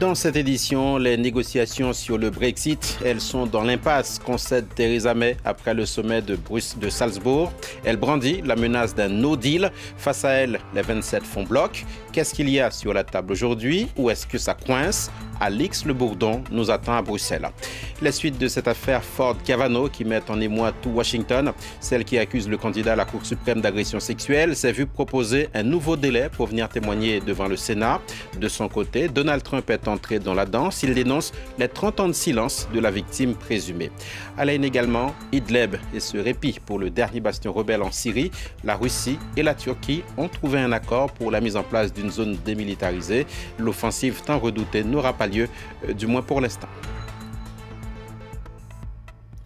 Dans cette édition, les négociations sur le Brexit, elles sont dans l'impasse, concède Theresa May après le sommet de Salzbourg. Elle brandit la menace d'un no deal. Face à elle, les 27 font bloc. Qu'est-ce qu'il y a sur la table aujourd'hui? Ou est-ce que ça coince? Alix Le Bourdon nous attend à Bruxelles. La suite de cette affaire Ford-Kavanaugh qui met en émoi tout Washington, celle qui accuse le candidat à la Cour suprême d'agression sexuelle, s'est vue proposer un nouveau délai pour venir témoigner devant le Sénat. De son côté, Donald Trump est entré dans la danse. Il dénonce les 30 ans de silence de la victime présumée. À la haine également, Idlib et ce répit pour le dernier bastion rebelle en Syrie. La Russie et la Turquie ont trouvé un accord pour la mise en place d'une zone démilitarisée. L'offensive tant redoutée n'aura pas lieu, du moins pour l'instant.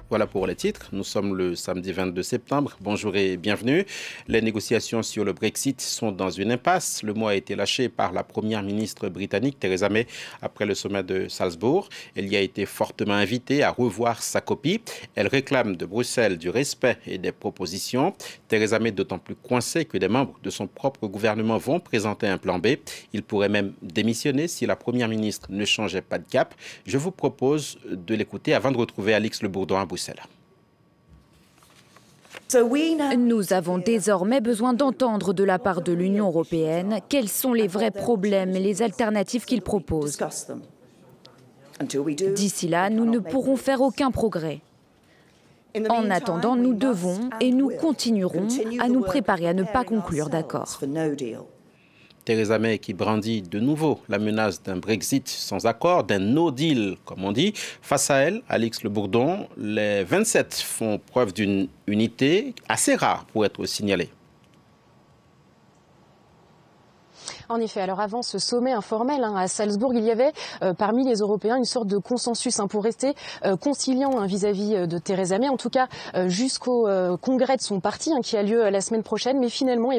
Voilà pour les titres. Nous sommes le samedi 22 septembre. Bonjour et bienvenue. Les négociations sur le Brexit sont dans une impasse. Le mot a été lâché par la première ministre britannique Theresa May après le sommet de Salzbourg. Elle y a été fortement invitée à revoir sa copie. Elle réclame de Bruxelles du respect et des propositions. Theresa May est d'autant plus coincée que des membres de son propre gouvernement vont présenter un plan B. Il pourrait même démissionner si la première ministre ne changeait pas de cap. Je vous propose de l'écouter avant de retrouver Alix Le Bourdon à Bruxelles. Nous avons désormais besoin d'entendre de la part de l'Union européenne quels sont les vrais problèmes et les alternatives qu'ils proposent. D'ici là, nous ne pourrons faire aucun progrès. En attendant, nous devons et nous continuerons à nous préparer à ne pas conclure d'accord. Theresa May qui brandit de nouveau la menace d'un Brexit sans accord, d'un no deal, comme on dit. Face à elle, Alix Le Bourdon, les 27 font preuve d'une unité assez rare pour être signalée. En effet, alors avant ce sommet informel à Salzbourg, il y avait parmi les Européens une sorte de consensus pour rester conciliant vis-à-vis de Theresa May, en tout cas jusqu'au congrès de son parti qui a lieu la semaine prochaine. Mais finalement,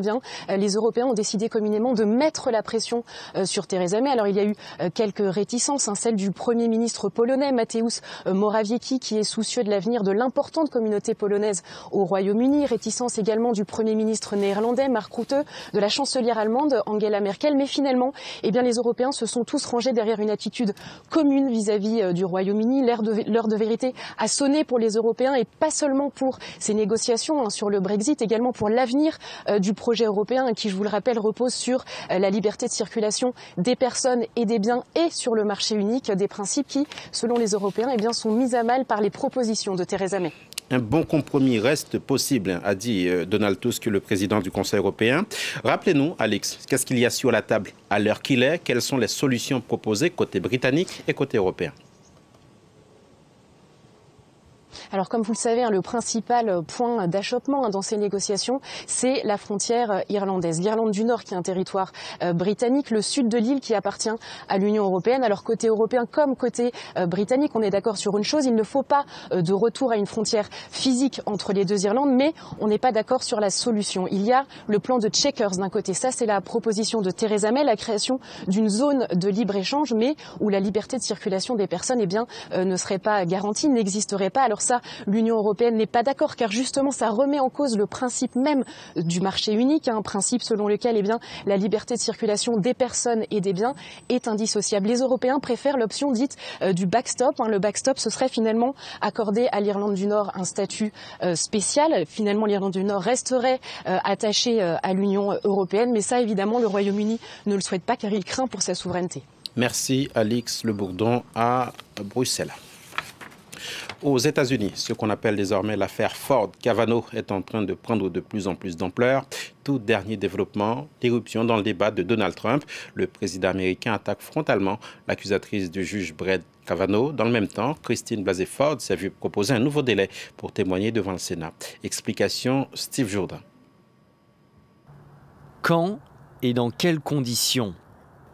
les Européens ont décidé communément de mettre la pression sur Theresa May. Alors il y a eu quelques réticences, celle du Premier ministre polonais, Mateusz Morawiecki, qui est soucieux de l'avenir de l'importante communauté polonaise au Royaume-Uni. Réticence également du Premier ministre néerlandais, Mark Rutte, de la chancelière allemande, Angela Merkel. Mais finalement, les Européens se sont tous rangés derrière une attitude commune vis-à-vis du Royaume-Uni. L'heure de vérité a sonné pour les Européens et pas seulement pour ces négociations sur le Brexit, également pour l'avenir du projet européen qui, je vous le rappelle, repose sur la liberté de circulation des personnes et des biens et sur le marché unique, des principes qui, selon les Européens, sont mis à mal par les propositions de Theresa May. Un bon compromis reste possible, a dit Donald Tusk, le président du Conseil européen. Rappelez-nous, Alix, qu'est-ce qu'il y a sur la table à l'heure qu'il est? Quelles sont les solutions proposées côté britannique et côté européen? Alors comme vous le savez, le principal point d'achoppement dans ces négociations, c'est la frontière irlandaise. L'Irlande du Nord qui est un territoire britannique, le sud de l'île qui appartient à l'Union européenne. Alors côté européen comme côté britannique, on est d'accord sur une chose, il ne faut pas de retour à une frontière physique entre les deux Irlandes, mais on n'est pas d'accord sur la solution. Il y a le plan de Chequers d'un côté, ça c'est la proposition de Theresa May, la création d'une zone de libre-échange, mais où la liberté de circulation des personnes ne serait pas garantie, n'existerait pas. Alors ça, l'Union européenne n'est pas d'accord car justement ça remet en cause le principe même du marché unique, un principe selon lequel la liberté de circulation des personnes et des biens est indissociable. Les Européens préfèrent l'option dite du backstop. Le backstop, ce serait finalement accorder à l'Irlande du Nord un statut spécial. Finalement, l'Irlande du Nord resterait attachée à l'Union européenne, mais ça évidemment le Royaume-Uni ne le souhaite pas car il craint pour sa souveraineté. Merci Alix Le Bourdon à Bruxelles. Aux États-Unis, ce qu'on appelle désormais l'affaire Ford-Kavanaugh est en train de prendre de plus en plus d'ampleur. Tout dernier développement, l'éruption dans le débat de Donald Trump. Le président américain attaque frontalement l'accusatrice du juge Brett Kavanaugh. Dans le même temps, Christine Blasey Ford s'est vue proposer un nouveau délai pour témoigner devant le Sénat. Explication, Steve Jourdain. Quand et dans quelles conditions ?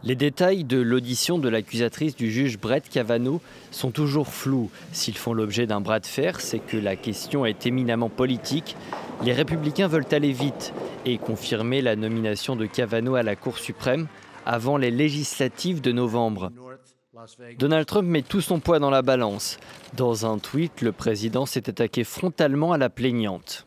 Les détails de l'audition de l'accusatrice du juge Brett Kavanaugh sont toujours flous. S'ils font l'objet d'un bras de fer, c'est que la question est éminemment politique. Les républicains veulent aller vite et confirmer la nomination de Kavanaugh à la Cour suprême avant les législatives de novembre. Donald Trump met tout son poids dans la balance. Dans un tweet, le président s'est attaqué frontalement à la plaignante.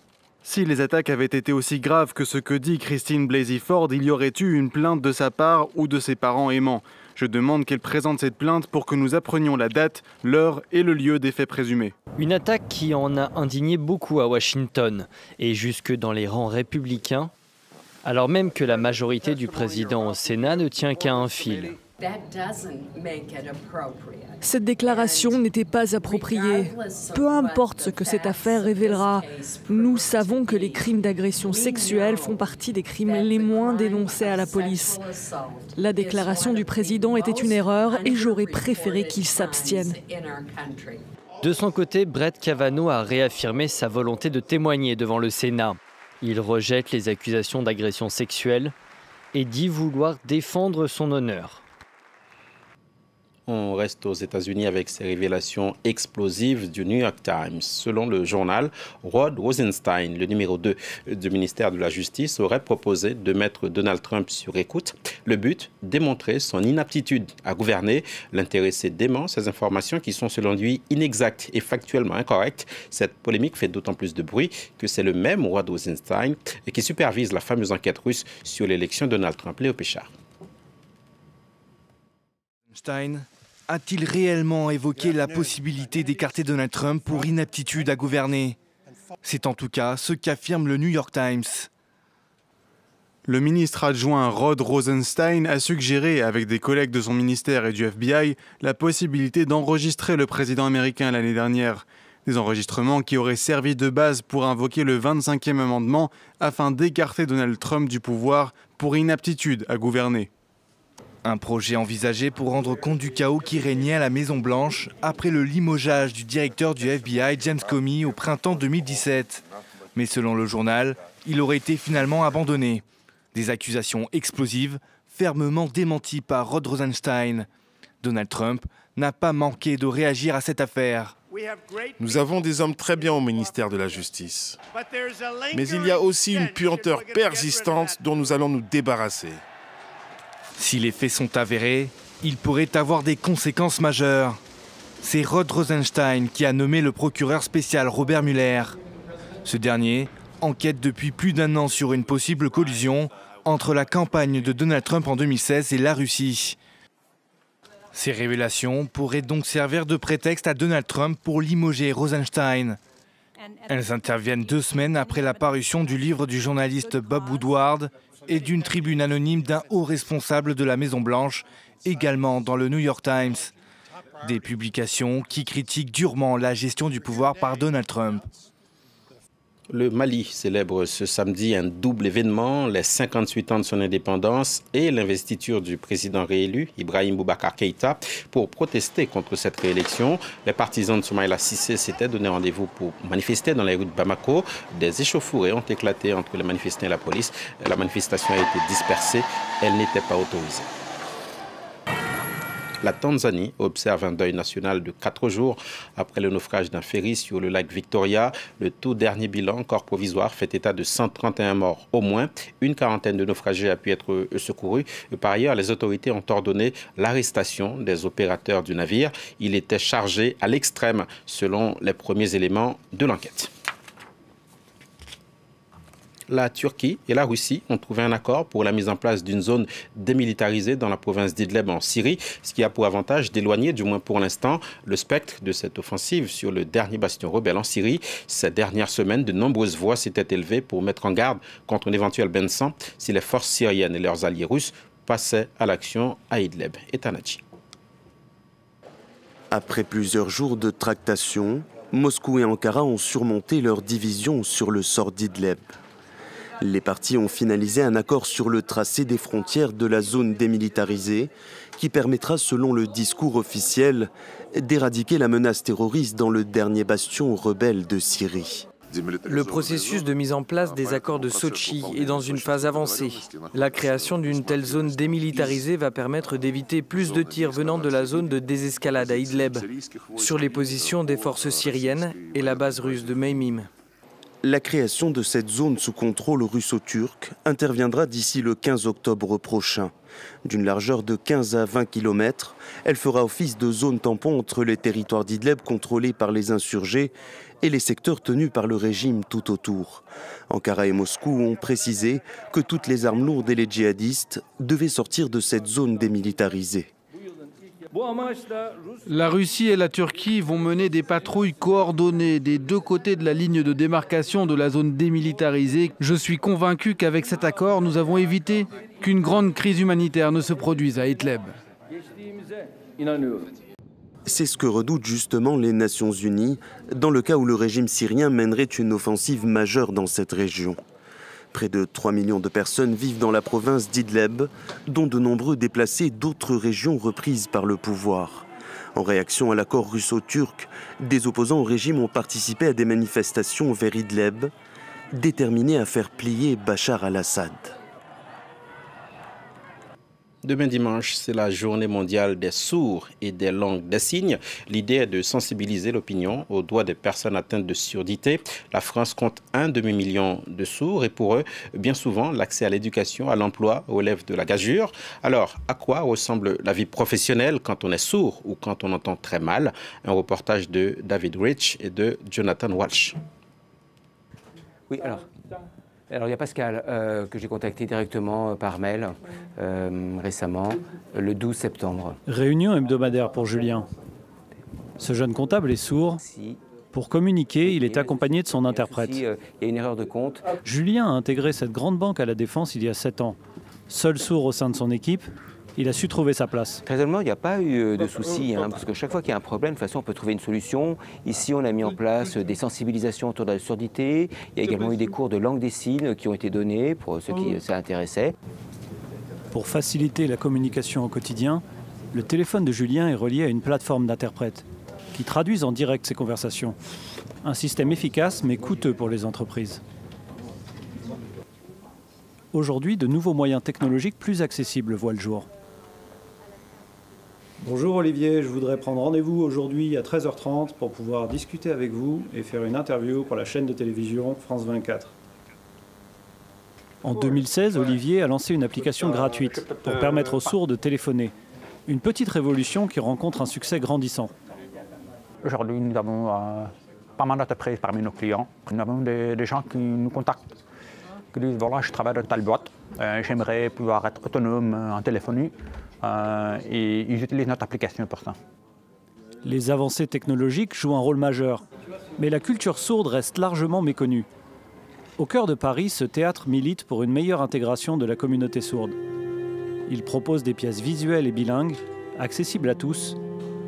Si les attaques avaient été aussi graves que ce que dit Christine Blasey Ford, il y aurait eu une plainte de sa part ou de ses parents aimants. Je demande qu'elle présente cette plainte pour que nous apprenions la date, l'heure et le lieu des faits présumés. Une attaque qui en a indigné beaucoup à Washington et jusque dans les rangs républicains, alors même que la majorité du président au Sénat ne tient qu'à un fil. Cette déclaration n'était pas appropriée. Peu importe ce que cette affaire révélera, nous savons que les crimes d'agression sexuelle font partie des crimes les moins dénoncés à la police. La déclaration du président était une erreur et j'aurais préféré qu'il s'abstienne. De son côté, Brett Kavanaugh a réaffirmé sa volonté de témoigner devant le Sénat. Il rejette les accusations d'agression sexuelle et dit vouloir défendre son honneur. On reste aux États-Unis avec ces révélations explosives du New York Times. Selon le journal, Rod Rosenstein, le numéro 2 du ministère de la Justice, aurait proposé de mettre Donald Trump sur écoute. Le but, démontrer son inaptitude à gouverner. L'intéressé dément ces informations qui sont selon lui inexactes et factuellement incorrectes. Cette polémique fait d'autant plus de bruit que c'est le même Rod Rosenstein qui supervise la fameuse enquête russe sur l'élection de Donald Trump. Léo Péchard. Rosenstein a-t-il réellement évoqué la possibilité d'écarter Donald Trump pour inaptitude à gouverner? C'est en tout cas ce qu'affirme le New York Times. Le ministre adjoint Rod Rosenstein a suggéré, avec des collègues de son ministère et du FBI, la possibilité d'enregistrer le président américain l'année dernière. Des enregistrements qui auraient servi de base pour invoquer le 25e amendement afin d'écarter Donald Trump du pouvoir pour inaptitude à gouverner. Un projet envisagé pour rendre compte du chaos qui régnait à la Maison-Blanche après le limogeage du directeur du FBI, James Comey, au printemps 2017. Mais selon le journal, il aurait été finalement abandonné. Des accusations explosives, fermement démenties par Rod Rosenstein. Donald Trump n'a pas manqué de réagir à cette affaire. Nous avons des hommes très bien au ministère de la Justice. Mais il y a aussi une puanteur persistante dont nous allons nous débarrasser. Si les faits sont avérés, il pourrait avoir des conséquences majeures. C'est Rod Rosenstein qui a nommé le procureur spécial Robert Mueller. Ce dernier enquête depuis plus d'1 an sur une possible collusion entre la campagne de Donald Trump en 2016 et la Russie. Ces révélations pourraient donc servir de prétexte à Donald Trump pour limoger Rosenstein. Elles interviennent 2 semaines après la parution du livre du journaliste Bob Woodward et d'une tribune anonyme d'un haut responsable de la Maison-Blanche, également dans le New York Times. Des publications qui critiquent durement la gestion du pouvoir par Donald Trump. Le Mali célèbre ce samedi un double événement, les 58 ans de son indépendance et l'investiture du président réélu, Ibrahim Boubacar Keïta, pour protester contre cette réélection. Les partisans de Soumaïla Cissé s'étaient donné rendez-vous pour manifester dans les rues de Bamako. Des échauffourées ont éclaté entre les manifestants et la police. La manifestation a été dispersée, elle n'était pas autorisée. La Tanzanie observe un deuil national de 4 jours après le naufrage d'un ferry sur le lac Victoria. Le tout dernier bilan, encore provisoire, fait état de 131 morts au moins. Une quarantaine de naufragés a pu être secourus. Par ailleurs, les autorités ont ordonné l'arrestation des opérateurs du navire. Il était chargé à l'extrême, selon les premiers éléments de l'enquête. La Turquie et la Russie ont trouvé un accord pour la mise en place d'une zone démilitarisée dans la province d'Idleb en Syrie, ce qui a pour avantage d'éloigner, du moins pour l'instant, le spectre de cette offensive sur le dernier bastion rebelle en Syrie. Ces dernières semaines, de nombreuses voix s'étaient élevées pour mettre en garde contre un éventuel bain de sang si les forces syriennes et leurs alliés russes passaient à l'action à Idleb. Et Tanaji. Après plusieurs jours de tractations, Moscou et Ankara ont surmonté leur division sur le sort d'Idleb. Les parties ont finalisé un accord sur le tracé des frontières de la zone démilitarisée qui permettra, selon le discours officiel, d'éradiquer la menace terroriste dans le dernier bastion rebelle de Syrie. Le processus de mise en place des accords de Sochi est dans une phase avancée. La création d'une telle zone démilitarisée va permettre d'éviter plus de tirs venant de la zone de désescalade à Idleb, sur les positions des forces syriennes et la base russe de Meymim. La création de cette zone sous contrôle russo-turc interviendra d'ici le 15 octobre prochain. D'une largeur de 15 à 20 km, elle fera office de zone tampon entre les territoires d'Idleb contrôlés par les insurgés et les secteurs tenus par le régime tout autour. Ankara et Moscou ont précisé que toutes les armes lourdes et les djihadistes devaient sortir de cette zone démilitarisée. La Russie et la Turquie vont mener des patrouilles coordonnées des deux côtés de la ligne de démarcation de la zone démilitarisée. Je suis convaincu qu'avec cet accord, nous avons évité qu'une grande crise humanitaire ne se produise à Idlib. C'est ce que redoutent justement les Nations Unies dans le cas où le régime syrien mènerait une offensive majeure dans cette région. Près de 3 millions de personnes vivent dans la province d'Idlib, dont de nombreux déplacés d'autres régions reprises par le pouvoir. En réaction à l'accord russo-turc, des opposants au régime ont participé à des manifestations vers Idlib, déterminés à faire plier Bachar al-Assad. Demain dimanche, c'est la journée mondiale des sourds et des langues des signes. L'idée est de sensibiliser l'opinion aux droits des personnes atteintes de surdité. La France compte 1 demi-million de sourds et pour eux, bien souvent, l'accès à l'éducation, à l'emploi relève de la gageure. Alors, à quoi ressemble la vie professionnelle quand on est sourd ou quand on entend très mal? Un reportage de David Rich et de Jonathan Walsh. Oui, alors il y a Pascal que j'ai contacté directement par mail récemment, le 12 septembre. Réunion hebdomadaire pour Julien. Ce jeune comptable est sourd. Pour communiquer, il est accompagné de son interprète. Il y a une erreur de compte. Julien a intégré cette grande banque à la Défense il y a 7 ans. Seul sourd au sein de son équipe, il a su trouver sa place. Très honnêtement, il n'y a pas eu de soucis, parce que chaque fois qu'il y a un problème, de toute façon, on peut trouver une solution. Ici, on a mis en place des sensibilisations autour de la surdité. Il y a également eu des cours de langue des signes qui ont été donnés pour ceux qui s'intéressaient. Pour faciliter la communication au quotidien, le téléphone de Julien est relié à une plateforme d'interprètes qui traduisent en direct ses conversations. Un système efficace mais coûteux pour les entreprises. Aujourd'hui, de nouveaux moyens technologiques plus accessibles voient le jour. Bonjour Olivier, je voudrais prendre rendez-vous aujourd'hui à 13h30 pour pouvoir discuter avec vous et faire une interview pour la chaîne de télévision France 24. En 2016, Olivier a lancé une application gratuite pour permettre aux sourds de téléphoner. Une petite révolution qui rencontre un succès grandissant. Aujourd'hui, nous avons pas mal d'entreprises parmi nos clients. Nous avons des gens qui nous contactent, qui disent voilà, je travaille dans telle boîte, j'aimerais pouvoir être autonome en téléphonie. Et ils utilisent notre application pour ça. Les avancées technologiques jouent un rôle majeur, mais la culture sourde reste largement méconnue. Au cœur de Paris, ce théâtre milite pour une meilleure intégration de la communauté sourde. Il propose des pièces visuelles et bilingues, accessibles à tous,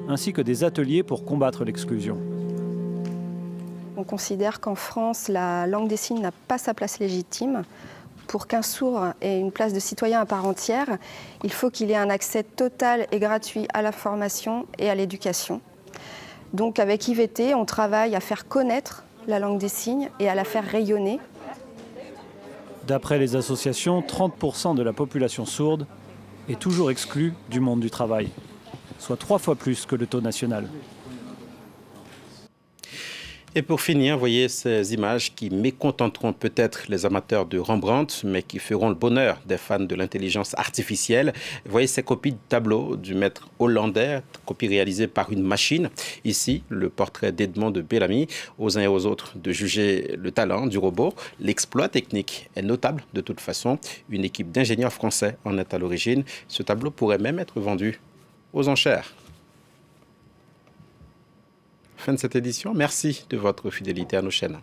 ainsi que des ateliers pour combattre l'exclusion. On considère qu'en France, la langue des signes n'a pas sa place légitime. Pour qu'un sourd ait une place de citoyen à part entière, il faut qu'il ait un accès total et gratuit à la formation et à l'éducation. Donc avec IVT, on travaille à faire connaître la langue des signes et à la faire rayonner. D'après les associations, 30% de la population sourde est toujours exclue du monde du travail, soit 3 fois plus que le taux national. Et pour finir, voyez ces images qui mécontenteront peut-être les amateurs de Rembrandt, mais qui feront le bonheur des fans de l'intelligence artificielle. Voyez ces copies de tableaux du maître hollandais, copies réalisées par une machine. Ici, le portrait d'Edmond de Bellamy. Aux uns et aux autres de juger le talent du robot. L'exploit technique est notable de toute façon. Une équipe d'ingénieurs français en est à l'origine. Ce tableau pourrait même être vendu aux enchères. Fin de cette édition. Merci de votre fidélité à nos chaînes.